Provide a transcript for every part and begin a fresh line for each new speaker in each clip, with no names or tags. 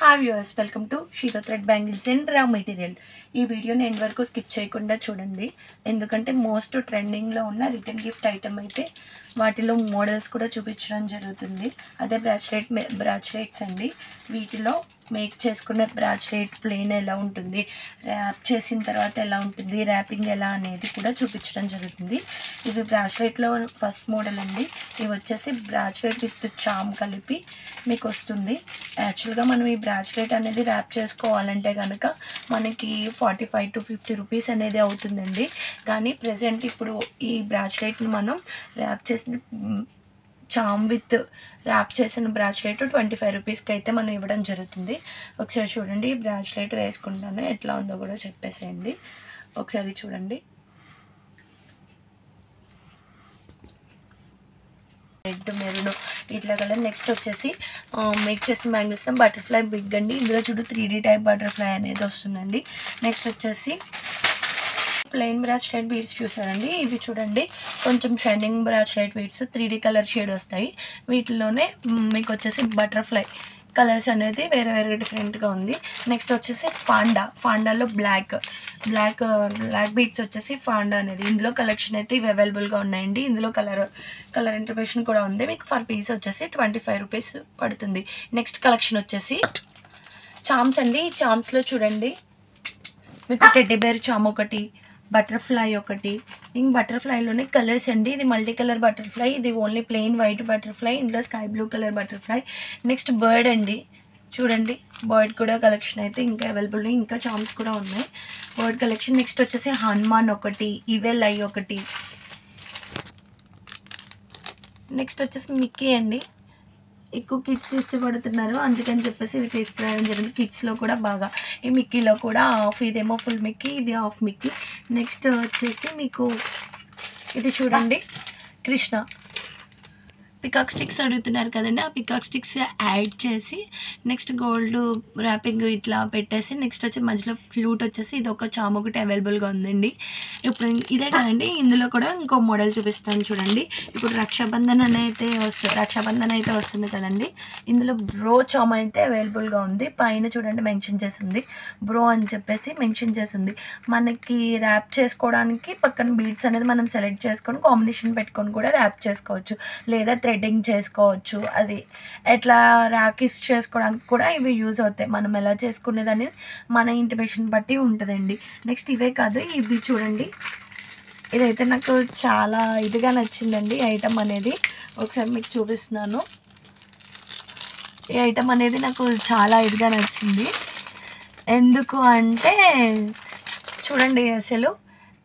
Hi viewers, welcome to shero thread bangles and raw material. ఈ వీడియోని end వరకు skip చేయకుండా చూడండి, ఎందుకంటే మోస్ట్ ట్రెండింగ్లో ఉన్న రిటర్న్ గిఫ్ట్ ఐటమ్ అయితే వాటిలో మోడల్స్ కూడా చూపించడం జరుగుతుంది. అదే బ్రాచ్లెట్స్ అండి. వీటిలో మేక్ చేసుకున్న బ్రాచ్లెట్ ప్లేన్ ఎలా ఉంటుంది, ర్యాప్ చేసిన తర్వాత ఎలా ఉంటుంది, ర్యాపింగ్ ఎలా అనేది కూడా చూపించడం జరుగుతుంది. ఇది బ్రాచ్లెట్లో ఫస్ట్ మోడల్ అండి. ఇవి వచ్చేసి బ్రాచ్లెట్ విత్ చామ్ కలిపి మీకు వస్తుంది. యాక్చువల్గా మనం ఈ బ్రాచ్లెట్ అనేది ర్యాప్ చేసుకోవాలంటే కనుక మనకి 45 to 50 రూపీస్ అనేది అవుతుందండి. కానీ ప్రజెంట్ ఇప్పుడు ఈ బ్రాచ్లెట్ని మనం ర్యాప్ చేసిన చామ్ విత్ ర్యాప్ చేసిన బ్రాచ్లెట్ 25 రూపీస్కి అయితే మనం ఇవ్వడం జరుగుతుంది. ఒకసారి చూడండి, ఈ బ్రాచ్లెట్ వేసుకుంటాను, ఎట్లా ఉందో కూడా చెప్పేసేయండి. ఒకసారి చూడండి, రెడ్ మెరూన్ ఇట్లా కలర్. నెక్స్ట్ వచ్చేసి మేక్ చేసిన బ్యాంగిల్స్లో బటర్ఫ్లై బిగ్ అండి. ఇందులో చూడు 3D టైప్ బటర్ఫ్లై అనేది వస్తుందండి. నెక్స్ట్ వచ్చేసి ప్లెయిన్ బ్రాచ్లెట్ బీడ్స్ చూసారండి. ఇవి చూడండి, కొంచెం shining bracelet beads 3D colour shade వస్తాయి. వీటిలోనే మీకు వచ్చేసి బటర్ఫ్లై కలర్స్ అనేది వేరే వేరే డిఫరెంట్గా ఉంది. నెక్స్ట్ వచ్చేసి ఫాండాలో బ్లాక్ బీడ్స్ వచ్చేసి ఫాండా అనేది. ఇందులో కలెక్షన్ అయితే ఇవి అవైలబుల్గా ఉన్నాయండి. ఇందులో కలర్ ఇంటర్ప్రిటేషన్ కూడా ఉంది. మీకు ఫర్ పీస్ వచ్చేసి 25 రూపీస్ పడుతుంది. నెక్స్ట్ కలెక్షన్ వచ్చేసి చామ్స్ అండి. చామ్స్లో చూడండి, మీకు టెడ్డీ బేర్ చామ్ ఒకటి, బటర్ఫ్లై ఒకటి. ఇంక బటర్ఫ్లైలోనే కలర్స్ అండి. ఇది మల్టీ కలర్ బటర్ఫ్లై, ఇది ఓన్లీ ప్లెయిన్ వైట్ బటర్ఫ్లై, ఇందులో sky blue colour butterfly. Next bird అండి, చూడండి బర్డ్ కూడా కలెక్షన్ అయితే ఇంకా అవైలబుల్, ఇంకా చామ్స్ కూడా ఉన్నాయి బర్డ్ కలెక్షన్. నెక్స్ట్ వచ్చేసి హనుమాన్ ఒకటి, ఈవెల్ ఐ ఒకటి. నెక్స్ట్ వచ్చేసి మిక్కీ అండి. ఎక్కువ కిడ్స్ ఇష్టపడుతున్నారు, అందుకని చెప్పేసి ఇవి తీసుకురావడం జరిగింది. కిడ్స్లో కూడా బాగా, ఈ మిక్కీలో కూడా హాఫ్, ఇదేమో ఫుల్ మిక్కీ, ఇది హాఫ్ మిక్కీ. నెక్స్ట్ వచ్చేసి మీకు ఇది చూడండి, కృష్ణ పికాక్ స్టిక్స్ అడుగుతున్నారు కదండి. ఆ పికాక్ స్టిక్స్ యాడ్ చేసి నెక్స్ట్ గోల్డ్ ర్యాపింగ్ ఇట్లా పెట్టేసి, నెక్స్ట్ వచ్చి మధ్యలో ఫ్లూట్ వచ్చేసి ఇది ఒక చామ్ ఒకటి అవైలబుల్గా ఉందండి. ఇప్పుడు ఇదే కదండి, ఇందులో కూడా ఇంకో మోడల్ చూపిస్తాను చూడండి. ఇప్పుడు రక్షాబంధన్ అయితే వస్తుంది కదండి. ఇందులో బ్రో చామ్ అయితే అవైలబుల్గా ఉంది. పైన చూడండి మెన్షన్ చేసింది బ్రో అని చెప్పేసి మెన్షన్ చేసింది. మనకి ర్యాప్ చేసుకోవడానికి పక్కన బీడ్స్ అనేది మనం సెలెక్ట్ చేసుకొని కాంబినేషన్ పెట్టుకొని కూడా ర్యాప్ చేసుకోవచ్చు, లేదా థ్రెడ్డింగ్ చేసుకోవచ్చు. అది ఎట్లా రాకీస్ చేసుకోవడానికి కూడా ఇవి యూజ్ అవుతాయి. మనం ఎలా చేసుకునేది మన ఇంటిమేషన్ బట్టి ఉంటుందండి. నెక్స్ట్ ఇవే కాదు, ఇవి చూడండి, ఇదైతే నాకు చాలా ఇదిగా నచ్చిందండి ఐటమ్ అనేది. ఒకసారి మీకు చూపిస్తున్నాను. ఈ ఐటమ్ అనేది నాకు చాలా ఇదిగా నచ్చింది. ఎందుకు అంటే చూడండి, అసలు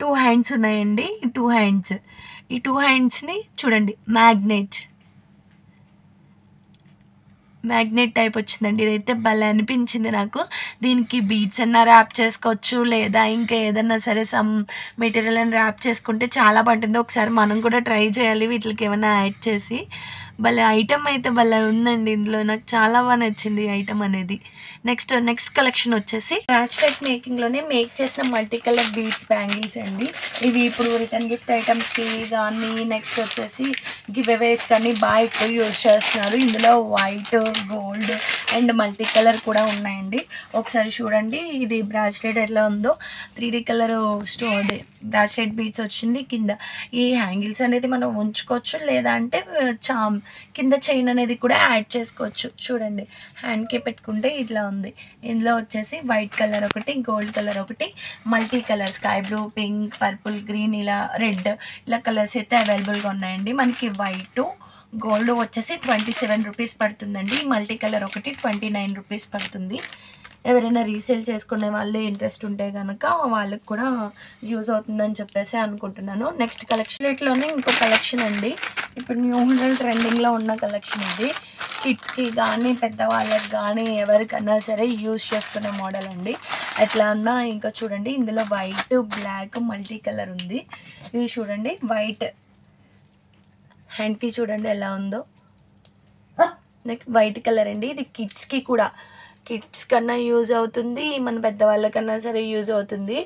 2 హ్యాండ్స్ ఉన్నాయండి. 2 హ్యాండ్స్, ఈ 2 హ్యాండ్స్ని చూడండి మ్యాగ్నెట్ టైప్ వచ్చిందండి. ఇదైతే భలే అనిపించింది నాకు. దీనికి బీడ్స్ అన్నా ర్యాప్ చేసుకోవచ్చు, లేదా ఇంకా ఏదన్నా సరే సమ్ మెటీరియల్ అని ర్యాప్ చేసుకుంటే చాలా బాగుంటుంది. ఒకసారి మనం కూడా ట్రై చేయాలి వీటికి ఏమైనా యాడ్ చేసి. భలే ఐటమ్ అయితే భలే ఉందండి. ఇందులో నాకు చాలా బాగా నచ్చింది ఈ ఐటమ్ అనేది. నెక్స్ట్ కలెక్షన్ వచ్చేసి బ్రాచ్లెట్ మేకింగ్లోనే మేక్ చేసిన మల్టీ కలర్ బీడ్స్ బ్యాంగిల్స్ అండి. ఇవి ఇప్పుడు రిటర్న్ గిఫ్ట్ ఐటమ్స్కి కానీ, నెక్స్ట్ వచ్చేసి గివ్ అవేస్ కానీ బాగా ఎక్కువ యూజ్ చేస్తున్నారు. ఇందులో white, gold and multi colour కూడా ఉన్నాయండి. ఒకసారి చూడండి, ఇది బ్రాచ్లెట్ ఎట్లా ఉందో. 3D కలర్ బ్రాచ్లెట్ బీడ్స్ వచ్చింది. కింద ఈ హ్యాంగిల్స్ అనేది మనం ఉంచుకోవచ్చు, లేదా అంటే చామ్ కింద చైన్ అనేది కూడా యాడ్ చేసుకోవచ్చు. చూడండి, హ్యాండ్కి పెట్టుకుంటే ఇట్లా ఉంది. ఇందులో వచ్చేసి వైట్ కలర్ ఒకటి, గోల్డ్ కలర్ ఒకటి, multi colour sky blue, pink, purple, green, ఇలా రెడ్, ఇలా కలర్స్ అయితే అవైలబుల్గా ఉన్నాయండి. మనకి వైట్, గోల్డ్ వచ్చేసి 27 రూపీస్ పడుతుందండి. మల్టీ కలర్ ఒకటి 29 రూపీస్ పడుతుంది. ఎవరైనా రీసేల్ చేసుకునే వాళ్ళే ఇంట్రెస్ట్ ఉంటే కనుక వాళ్ళకి కూడా యూజ్ అవుతుందని చెప్పేసి అనుకుంటున్నాను. నెక్స్ట్ కలెక్షన్లోనే ఇంకో కలెక్షన్ అండి. ఇప్పుడు న్యూ మోడల్ ట్రెండింగ్లో ఉన్న కలెక్షన్ ఇది. కిడ్స్కి కానీ పెద్దవాళ్ళకి కానీ ఎవరికన్నా సరే యూజ్ చేసుకునే మోడల్ అండి. ఎట్లా అన్నా ఇంకా చూడండి, ఇందులో వైట్, బ్లాక్, మల్టీ కలర్ ఉంది. ఇది చూడండి, వైట్ హ్యాండ్కి చూడండి ఎలా ఉందో. నెక్స్ట్ వైట్ కలర్ అండి. ఇది కిడ్స్ కన్నా యూజ్ అవుతుంది, మన పెద్దవాళ్ళకన్నా సరే యూజ్ అవుతుంది,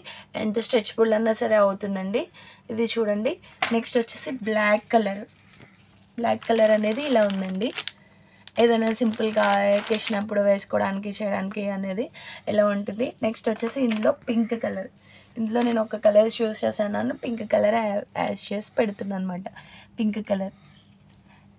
ఎంత స్ట్రెచ్బుల్ అన్నా సరే అవుతుందండి. ఇది చూడండి. నెక్స్ట్ వచ్చేసి బ్లాక్ కలర్ అనేది ఇలా ఉందండి. ఏదైనా సింపుల్గా ఎక్కేసినప్పుడు వేసుకోవడానికి చేయడానికి అనేది ఎలా ఉంటుంది. నెక్స్ట్ వచ్చేసి ఇందులో పింక్ కలర్, ఇందులో నేను ఒక కలర్ చూస్ చేశాను, పింక్ కలర్ యాడ్ చేసి పెడుతున్నాను అనమాట. పింక్ కలర్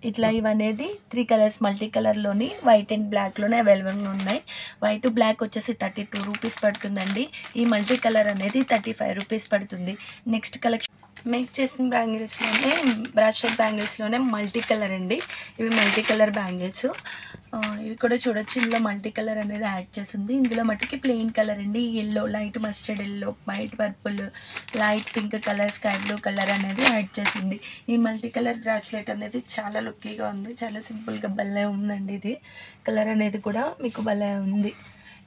ఇట్లా ఇవనేది 3 కలర్స్ మల్టీ కలర్లోని వైట్ అండ్ బ్లాక్లోనే అవైలబుల్గా ఉన్నాయి. వైట్ బ్లాక్ వచ్చేసి 32 రూపీస్ పడుతుందండి. ఈ మల్టీ కలర్ అనేది 35 రూపీస్ పడుతుంది. నెక్స్ట్ కలెక్షన్ మేక్ చేసిన బ్యాంగిల్స్లోనే బ్రాస్లెట్ బ్యాంగిల్స్లోనే మల్టీ కలర్ అండి. ఇవి మల్టీ కలర్ బ్యాంగిల్స్. ఇవి కూడా చూడొచ్చు, ఇందులో మల్టీ కలర్ అనేది యాడ్ చేసింది. ఇందులో మట్టుకి ప్లెయిన్ కలర్ అండి, yellow, light mustard yellow, white purple, light pink colour, sky blue colour అనేది యాడ్ చేసింది. ఈ మల్టీ కలర్ బ్రాస్లెట్ అనేది చాలా లుక్కీగా ఉంది, చాలా సింపుల్గా భలే ఉందండి. ఇది కలర్ అనేది కూడా మీకు భలే ఉంది.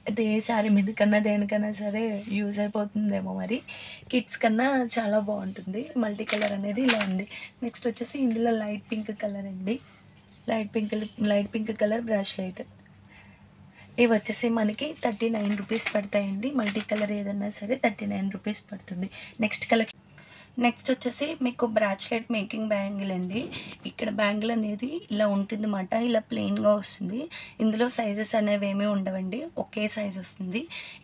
అయితే ఏ శారీ మీద కన్నా దేనికన్నా సరే యూజ్ అయిపోతుందేమో, మరి కిడ్స్ కన్నా చాలా బాగుంటుంది. మల్టీ కలర్ అనేది ఇలా ఉంది. నెక్స్ట్ వచ్చేసి ఇందులో లైట్ పింక్ కలర్ అండి, లైట్ పింక్ కలర్ బ్రాస్లెట్. ఇవి వచ్చేసి మనకి 39 రూపీస్ పడతాయండి. మల్టీ కలర్ ఏదన్నా సరే 39 రూపీస్ పడుతుంది. నెక్స్ట్ వచ్చేసి మీకు బ్రాస్లెట్ మేకింగ్ బ్యాంగిల్ అండి. ఇక్కడ బ్యాంగిల్ అనేది ఇలా ఉంటుంది అన్నమాట, ఇలా ప్లెయిన్గా వస్తుంది. ఇందులో సైజెస్ అనేవి ఏమీ ఉండవండి, ఒకే సైజ్ వస్తుంది.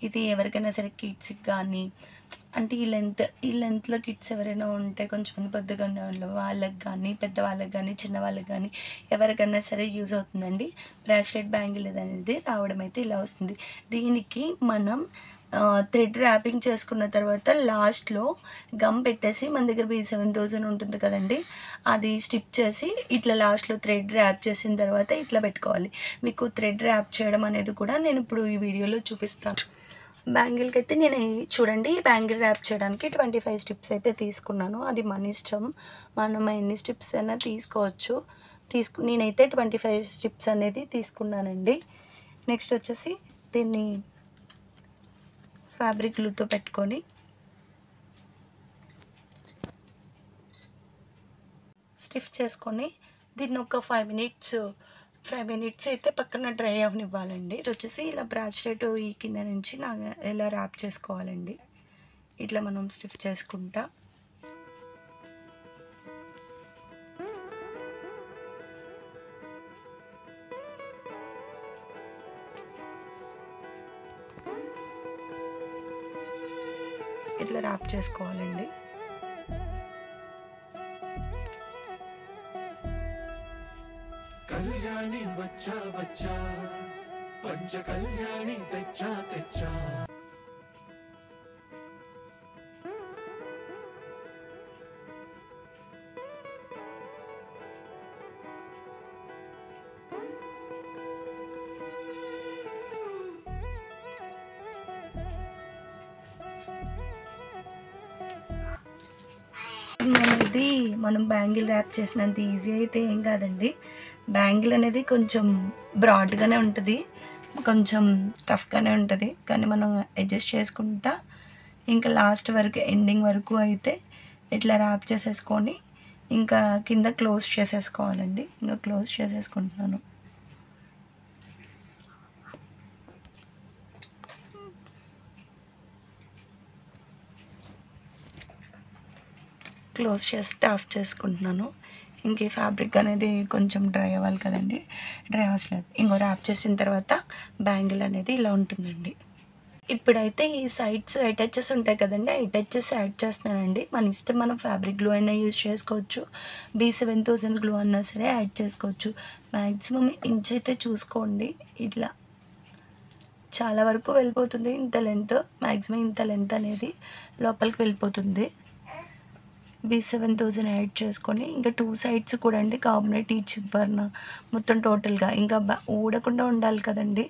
ఇది ఎవరికైనా సరే కిడ్స్కి కానీ, అంటే ఈ లెంత్లో కిడ్స్ ఎవరైనా ఉంటే కొంచెం పెద్దగా ఉన్న వాళ్ళకి కానీ, పెద్దవాళ్ళకి కానీ, చిన్నవాళ్ళకి కానీ ఎవరికైనా సరే యూజ్ అవుతుందండి. బ్రాస్లెట్ బ్యాంగిల్ అనేది రావడం అయితే ఇలా వస్తుంది. దీనికి మనం థ్రెడ్ ర్యాపింగ్ చేసుకున్న తర్వాత లాస్ట్లో గమ్ పెట్టేసి, మన దగ్గర B7000 ఉంటుంది కదండి, అది స్టిప్ చేసి ఇట్లా లాస్ట్లో థ్రెడ్ ర్యాప్ చేసిన తర్వాత ఇట్లా పెట్టుకోవాలి. మీకు థ్రెడ్ ర్యాప్ చేయడం అనేది కూడా నేను ఇప్పుడు ఈ వీడియోలో చూపిస్తాను. బ్యాంగిల్కి అయితే నేను చూడండి, బ్యాంగిల్ ర్యాప్ చేయడానికి 25 స్టిప్స్ అయితే తీసుకున్నాను. అది మన ఇష్టం, మనం ఎన్ని స్టిప్స్ అయినా తీసుకోవచ్చు. నేనైతే 25 స్టిప్స్ అనేది తీసుకున్నానండి. నెక్స్ట్ వచ్చేసి దీన్ని ఫ్యాబ్రిక్ గ్లూతో పెట్టుకొని స్టిఫ్ చేసుకొని దీన్ని ఒక 5 మినిట్స్ అయితే పక్కన డ్రై అవనివ్వాలండి. ఇది వచ్చేసి ఇలా బ్రాస్లెట్ ఈ కింద నుంచి ఇలా ర్యాప్ చేసుకోవాలండి. ఇట్లా మనం స్టిఫ్ చేసుకుంటా ఇట్లా ర్యాప్ చేసుకోవాలండి.
కళ్యాణి వచ్చా వచ్చా, పంచ కళ్యాణి తెచ్చా తెచ్చా.
ఇది మనం బ్యాంగిల్ ర్యాప్ చేసినంత ఈజీ అయితే ఏం కాదండి. బ్యాంగిల్ అనేది కొంచెం బ్రాడ్గానే ఉంటుంది, కొంచెం టఫ్గానే ఉంటుంది, కానీ మనం అడ్జస్ట్ చేసుకుంటా ఇంకా లాస్ట్ వరకు ఎండింగ్ వరకు అయితే ఇట్లా ర్యాప్ చేసేసుకొని ఇంకా కింద క్లోజ్ చేసేసుకోవాలండి. ఇంకా క్లోజ్ చేసేసుకుంటున్నాను. క్లోజ్ చేసి ఆఫ్ చేసుకుంటున్నాను. ఇంక ఈ ఫ్యాబ్రిక్ అనేది కొంచెం డ్రై అవ్వాలి కదండి, డ్రై అవ్వట్లేదు. ఇంకో ర్యాప్ చేసిన తర్వాత బ్యాంగిల్ అనేది ఇలా ఉంటుందండి. ఇప్పుడైతే ఈ సైడ్స్ అటాచెస్ ఉంటాయి కదండి, అటాచెస్ యాడ్ చేస్తున్నానండి. మన ఇష్టం, మనం ఫ్యాబ్రిక్ గ్లూ అయినా యూజ్ చేసుకోవచ్చు, B7000 గ్లూ అన్నా సరే యాడ్ చేసుకోవచ్చు. మ్యాక్సిమం ఇంచ్ అయితే చూసుకోండి, ఇట్లా చాలా వరకు వెళ్ళిపోతుంది. ఇంత లెంత్, మ్యాక్సిమం ఇంత లెంత్ అనేది లోపలికి వెళ్ళిపోతుంది. B7000 యాడ్ చేసుకొని ఇంకా 2 సైడ్స్ కూడా అండి కార్బనేట్ ఈచ్ బర్న్ మొత్తం టోటల్గా ఇంకా ఊడకుండా ఉండాలి కదండి,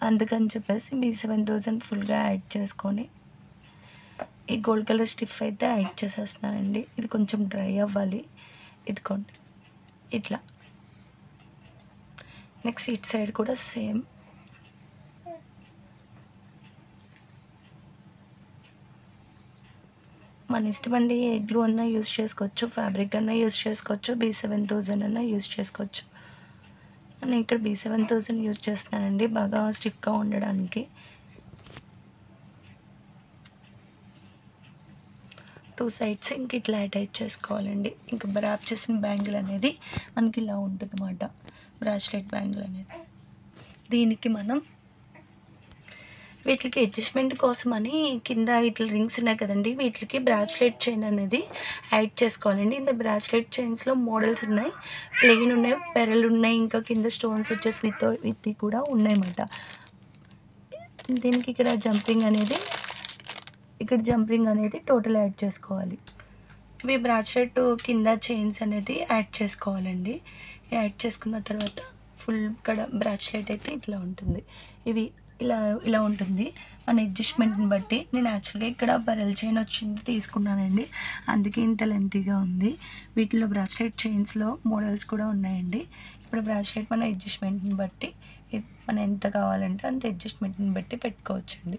అందుకని చెప్పేసి B7000 ఫుల్గా యాడ్ చేసుకొని ఈ గోల్డ్ కలర్ స్టిఫ్ అయితే యాడ్ చేసేస్తున్నానండి. ఇది కొంచెం డ్రై అవ్వాలి. ఇదిగోండి ఇట్లా. నెక్స్ట్ ఇట్ సైడ్ కూడా సేమ్. మన ఇష్టం అండి, ఏ గ్లూ అన్నా యూజ్ చేసుకోవచ్చు, ఫ్యాబ్రిక్ అన్నా యూజ్ చేసుకోవచ్చు, B7000 అన్నా యూజ్ చేసుకోవచ్చు. నేను ఇక్కడ B7000 యూజ్ చేస్తానండి బాగా స్టిఫ్గా ఉండడానికి. 2 సైడ్స్ ఇంక ఇట్లా అటాచ్ చేసుకోవాలండి. ఇంకా ర్యాప్ చేసిన బ్యాంగిల్ అనేది మనకి ఇలా ఉంటుంది అన్నమాట. బ్రాస్లెట్ బ్యాంగిల్ అనేది. దీనికి మనం వీటికి అడ్జస్ట్మెంట్ కోసమని కింద ఇట్లా రింగ్స్ ఉన్నాయి కదండి, వీటికి బ్రాస్లెట్ చైన్ అనేది యాడ్ చేసుకోవాలండి. ఇంత బ్రాస్లెట్ చైన్స్లో మోడల్స్ ఉన్నాయి, ప్లెయిన్ ఉన్నాయి, పెరల్ ఉన్నాయి, ఇంకా కింద స్టోన్స్ వచ్చేసి విత్ కూడా ఉన్నాయన్నమాట. దీనికి ఇక్కడ జంపింగ్ అనేది టోటల్ యాడ్ చేసుకోవాలి. ఇవి బ్రాస్లెట్ కింద చైన్స్ అనేది యాడ్ చేసుకోవాలండి. యాడ్ చేసుకున్న తర్వాత ఫుల్ ఇక్కడ బ్రాస్లెట్ అయితే ఇట్లా ఉంటుంది. ఇవి ఇలా ఉంటుంది మన అడ్జస్ట్మెంట్ని బట్టి. నేను యాక్చువల్గా ఇక్కడ బెరల్ చైన్ వచ్చింది తీసుకున్నానండి, అందుకే ఇంత లెంతీగా ఉంది. వీటిలో బ్రాస్లెట్ చైన్స్లో మోడల్స్ కూడా ఉన్నాయండి. ఇప్పుడు బ్రాస్లెట్ మన అడ్జస్ట్మెంట్ని బట్టి మనం ఎంత కావాలంటే అంత అడ్జస్ట్మెంట్ని బట్టి పెట్టుకోవచ్చండి.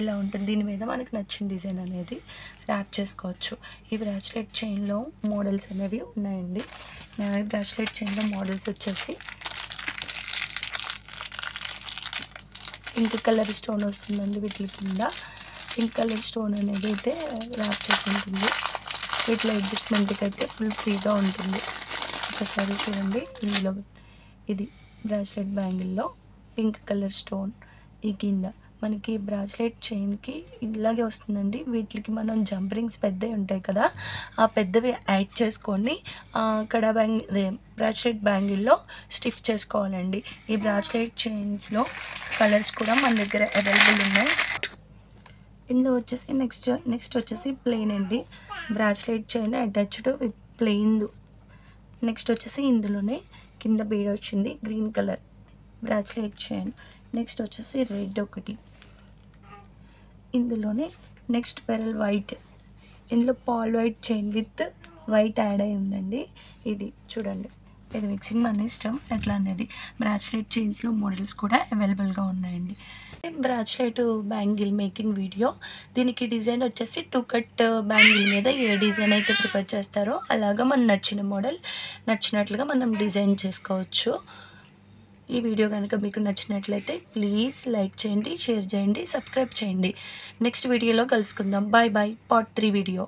ఇలా ఉంటుంది. దీని మీద మనకు నచ్చిన డిజైన్ అనేది ర్యాప్ చేసుకోవచ్చు. ఈ బ్రాస్లెట్ చైన్లో మోడల్స్ అనేవి ఉన్నాయండి. బ్రాస్లెట్ చైన్లో మోడల్స్ వచ్చేసి పింక్ కలర్ స్టోన్ వస్తుందండి. వీటి కింద పింక్ కలర్ స్టోన్ అనేది అయితే ర్యాప్ చేసి ఉంటుంది. వీటిలో అడ్జస్ట్మెంట్కి అయితే ఫుల్ ఫ్రీగా ఉంటుంది. ఒకసారి చూడండి, ఇందులో ఇది బ్రాస్లెట్ బ్యాంగిల్లో పింక్ కలర్ స్టోన్. ఈ కింద మనకి బ్రాస్లెట్ చైన్కి ఇలాగే వస్తుందండి. వీటికి మనం జంప్ రింగ్స్ పెద్దవి ఉంటాయి కదా, ఆ పెద్దవి యాడ్ చేసుకొని బ్రాస్లెట్ బ్యాంగిల్లో స్టిఫ్ చేసుకోవాలండి. ఈ బ్రాస్లెట్ చైన్స్లో కలర్స్ కూడా మన దగ్గర అవైలబుల్ ఉన్నాయి. ఇందులో వచ్చేసి నెక్స్ట్ వచ్చేసి ప్లెయిన్ అండి. Bracelet chain attached with plain. Next వచ్చేసి ఇందులోనే కింద బీడ్ వచ్చింది green colour bracelet chain. Next వచ్చేసి రెడ్ ఒకటి. ఇందులోనే నెక్స్ట్ పెరల్ వైట్. ఇందులో pearl white chain with white add అయి ఉందండి. ఇది చూడండి, ఇది మిక్సింగ్ మన ఇష్టం ఎట్లా అనేది. బ్రాస్లెట్ చైన్స్లో మోడల్స్ కూడా అవైలబుల్గా ఉన్నాయండి. Bracelet bangle making video. దీనికి డిజైన్ వచ్చేసి 2 కట్ బ్యాంగిల్ మీద ఏ డిజైన్ అయితే ప్రిఫర్ చేస్తారో అలాగా మనం నచ్చిన మోడల్ నచ్చినట్లుగా మనం డిజైన్ చేసుకోవచ్చు. ఈ వీడియో కనుక మీకు నచ్చినట్లయితే ప్లీజ్ లైక్ చేయండి, షేర్ చేయండి, సబ్స్క్రైబ్ చేయండి. నెక్స్ట్ వీడియోలో కలుసుకుందాం. Bye bye. Part 3 video.